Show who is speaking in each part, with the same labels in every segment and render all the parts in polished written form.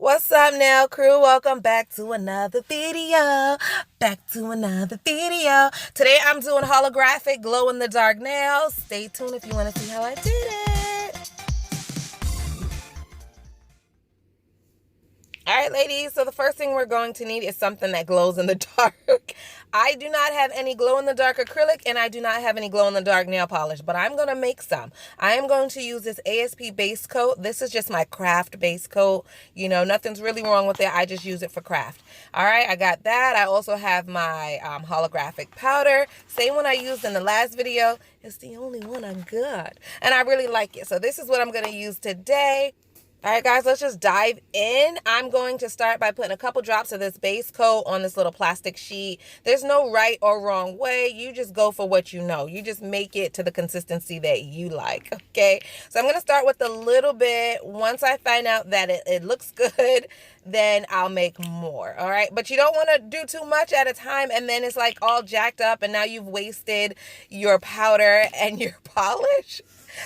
Speaker 1: What's up, nail crew? Welcome back to another video. Today I'm doing holographic glow-in-the-dark nails. Stay tuned if you want to see how I did it. All right, ladies, so the first thing we're going to need is something that glows in the dark. I do not have any glow-in-the-dark acrylic, and I do not have any glow-in-the-dark nail polish, but I'm going to make some. I am going to use this ASP base coat. This is just my craft base coat. You know, nothing's really wrong with it. I just use it for craft. All right, I got that. I also have my holographic powder. Same one I used in the last video. It's the only one I got, and I really like it. So this is what I'm going to use today. All right, guys, let's just dive in. I'm going to start by putting a couple drops of this base coat on this little plastic sheet. There's no right or wrong way. You just go for what you know. You just make it to the consistency that you like, okay? So I'm going to start with a little bit. Once I find out that it looks good, then I'll make more, all right? But you don't want to do too much at a time, and then it's like all jacked up, and now you've wasted your powder and your polish.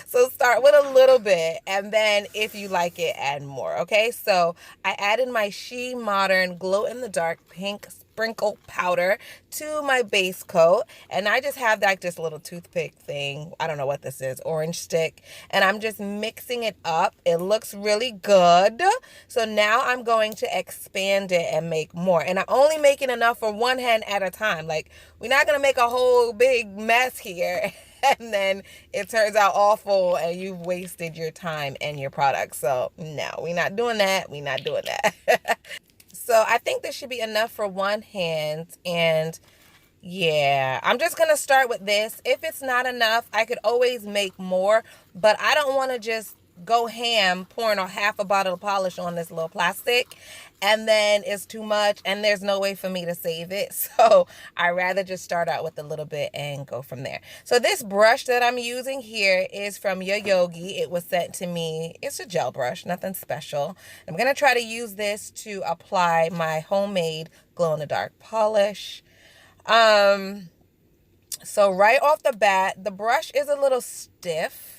Speaker 1: So start with a little bit, and then if you like it, add more, okay? So I added my She Modern Glow in the Dark Pink Sprinkle Powder to my base coat, and I just have like this little toothpick thing. I don't know what this is, orange stick, and I'm just mixing it up. It looks really good. So now I'm going to expand it and make more, and I'm only making enough for one hand at a time. Like, we're not going to make a whole big mess here. And then it turns out awful and you've wasted your time and your product. So no, we're not doing that. We're not doing that. So I think this should be enough for one hand. And yeah, I'm just going to start with this. If it's not enough, I could always make more. But I don't want to just go ham pouring a half a bottle of polish on this little plastic, and then it's too much and there's no way for me to save it. So I rather just start out with a little bit and go from there. So this brush that I'm using here is from Yogi. It was sent to me. It's a gel brush, nothing special. I'm going to try to use this to apply my homemade glow-in-the-dark polish. So right off the bat, the brush is a little stiff.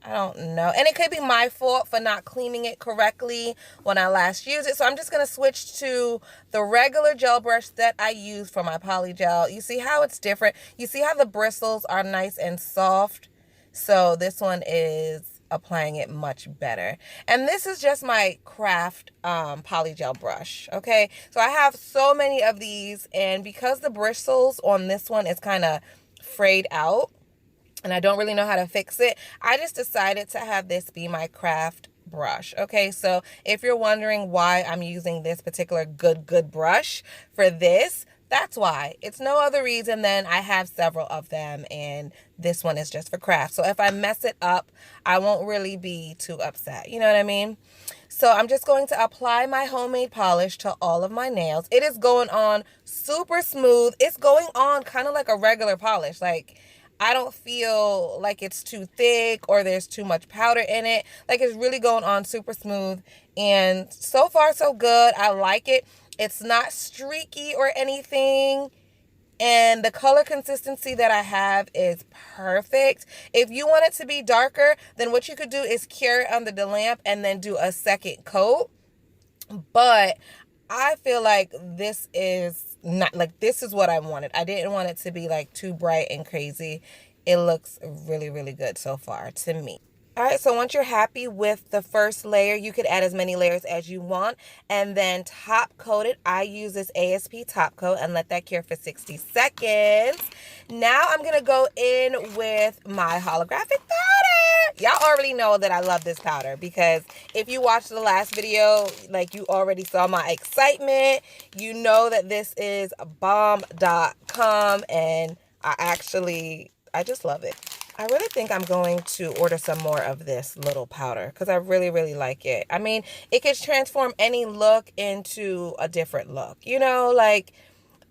Speaker 1: I don't know. And it could be my fault for not cleaning it correctly when I last used it. So I'm just going to switch to the regular gel brush that I use for my poly gel. You see how it's different? You see how the bristles are nice and soft? So this one is applying it much better. And this is just my craft poly gel brush, okay? So I have so many of these, and because the bristles on this one is kind of frayed out, and I don't really know how to fix it, I just decided to have this be my craft brush. Okay, so if you're wondering why I'm using this particular good brush for this, that's why. It's no other reason than I have several of them, and this one is just for craft. So if I mess it up, I won't really be too upset. You know what I mean? So I'm just going to apply my homemade polish to all of my nails. It is going on super smooth. It's going on kind of like a regular polish. Like, I don't feel like it's too thick or there's too much powder in it. Like, it's really going on super smooth. And so far, so good. I like it. It's not streaky or anything. And the color consistency that I have is perfect. If you want it to be darker, then what you could do is cure it under the lamp and then do a second coat. But I feel like this is not, like, this is what I wanted. I didn't want it to be like too bright and crazy. It looks really, really good so far to me. All right, so once you're happy with the first layer, you could add as many layers as you want and then top coat it. I use this ASP top coat and let that cure for 60 seconds. Now I'm going to go in with my holographic powder. Y'all already know that I love this powder because if you watched the last video, like, you already saw my excitement. You know that this is bomb.com, and I just love it. I really think I'm going to order some more of this little powder because I really, really like it. I mean, it could transform any look into a different look. You know, like,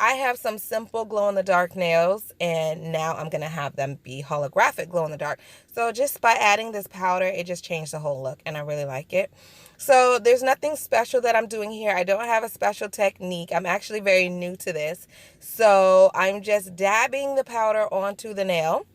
Speaker 1: I have some simple glow-in-the-dark nails, and now I'm going to have them be holographic glow-in-the-dark. So just by adding this powder, it just changed the whole look, and I really like it. So there's nothing special that I'm doing here. I don't have a special technique. I'm actually very new to this. So I'm just dabbing the powder onto the nail.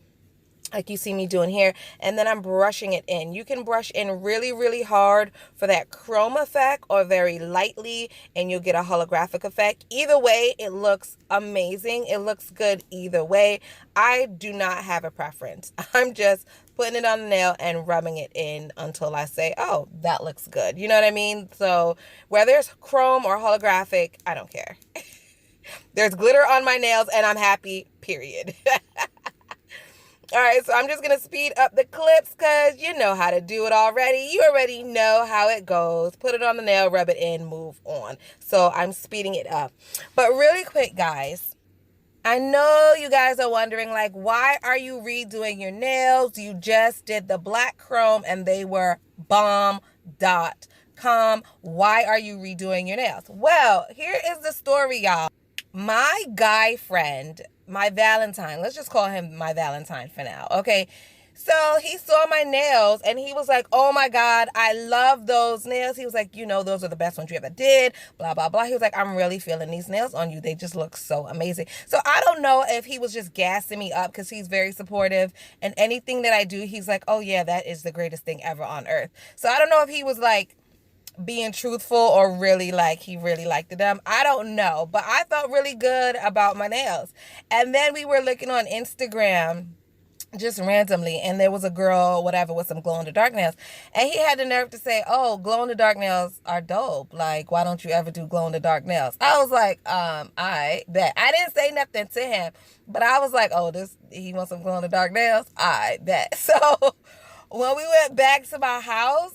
Speaker 1: like you see me doing here, and then I'm brushing it in. You can brush in really, really hard for that chrome effect or very lightly, and you'll get a holographic effect. Either way, it looks amazing. It looks good either way. I do not have a preference. I'm just putting it on the nail and rubbing it in until I say, oh, that looks good. You know what I mean? So whether it's chrome or holographic, I don't care. There's glitter on my nails and I'm happy, period. All right, so I'm just going to speed up the clips because you know how to do it already. You already know how it goes. Put it on the nail, rub it in, move on. So I'm speeding it up. But really quick, guys, I know you guys are wondering, like, why are you redoing your nails? You just did the black chrome and they were bomb.com. Why are you redoing your nails? Well, here is the story, y'all. My guy friend, my Valentine, let's just call him my Valentine for now, okay? So he saw my nails and he was like, oh my God, I love those nails. He was like, you know, those are the best ones you ever did, blah, blah, blah. He was like, I'm really feeling these nails on you. They just look so amazing. So I don't know if he was just gassing me up because he's very supportive, and anything that I do, he's like, oh yeah, that is the greatest thing ever on earth. So I don't know if he was like being truthful or really like he really liked them. I don't know, but I felt really good about my nails. And then we were looking on Instagram just randomly, and there was a girl, whatever, with some glow in the dark nails, and he had the nerve to say, oh, glow in the dark nails are dope, like why don't you ever do glow in the dark nails? I was like, I bet. I didn't say nothing to him, but I was like, oh, he wants some glow in the dark nails, I bet. So when we went back to my house,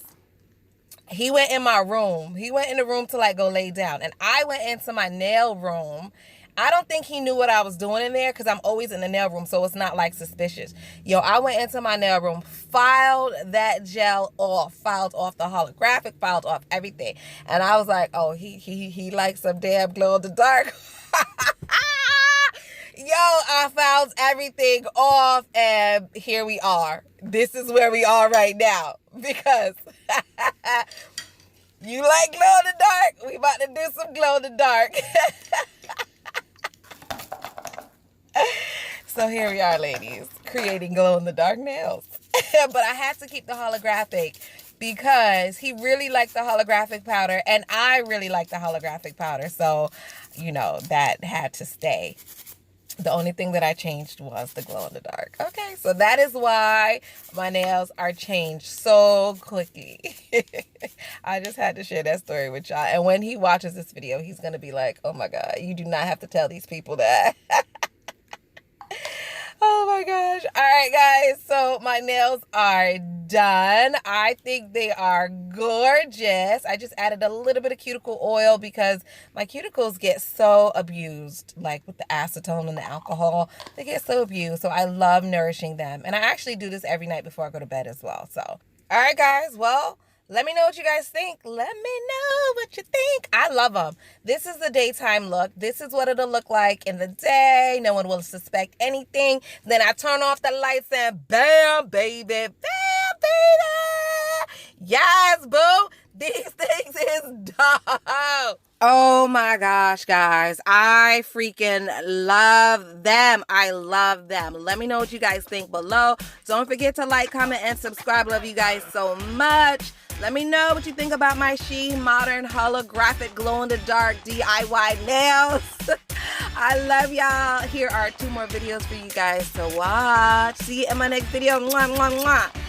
Speaker 1: he went in my room. He went in the room to like go lay down. And I went into my nail room. I don't think he knew what I was doing in there because I'm always in the nail room, so it's not like suspicious. Yo, I went into my nail room, filed that gel off, filed off the holographic, filed off everything. And I was like, oh, he likes some damn glow in the dark. Yo, I filed everything off and here we are. This is where we are right now because you like glow in the dark? We about to do some glow in the dark. So here we are, ladies, creating glow in the dark nails. But I had to keep the holographic because he really liked the holographic powder and I really like the holographic powder. So, you know, that had to stay. The only thing that I changed was the glow in the dark. Okay, so that is why my nails are changed so quickly. I just had to share that story with y'all. And when he watches this video, he's going to be like, oh my God, you do not have to tell these people that. Oh my gosh. All right, guys. So my nails are done. I think they are gorgeous. I just added a little bit of cuticle oil because my cuticles get so abused, like with the acetone and the alcohol. They get so abused. So I love nourishing them. And I actually do this every night before I go to bed as well. So, all right, guys. Well, let me know what you guys think. Let me know what you think. I love them. This is the daytime look. This is what it'll look like in the day. No one will suspect anything. Then I turn off the lights and bam, baby. Bam, baby. Yes, boo. These things is dope. Oh my gosh, guys. I freaking love them. I love them. Let me know what you guys think below. Don't forget to like, comment, and subscribe. Love you guys so much. Let me know what you think about my She Modern Holographic glow-in-the-dark DIY nails. I love y'all. Here are 2 more videos for you guys to watch. See you in my next video. Mwah, mwah, mwah.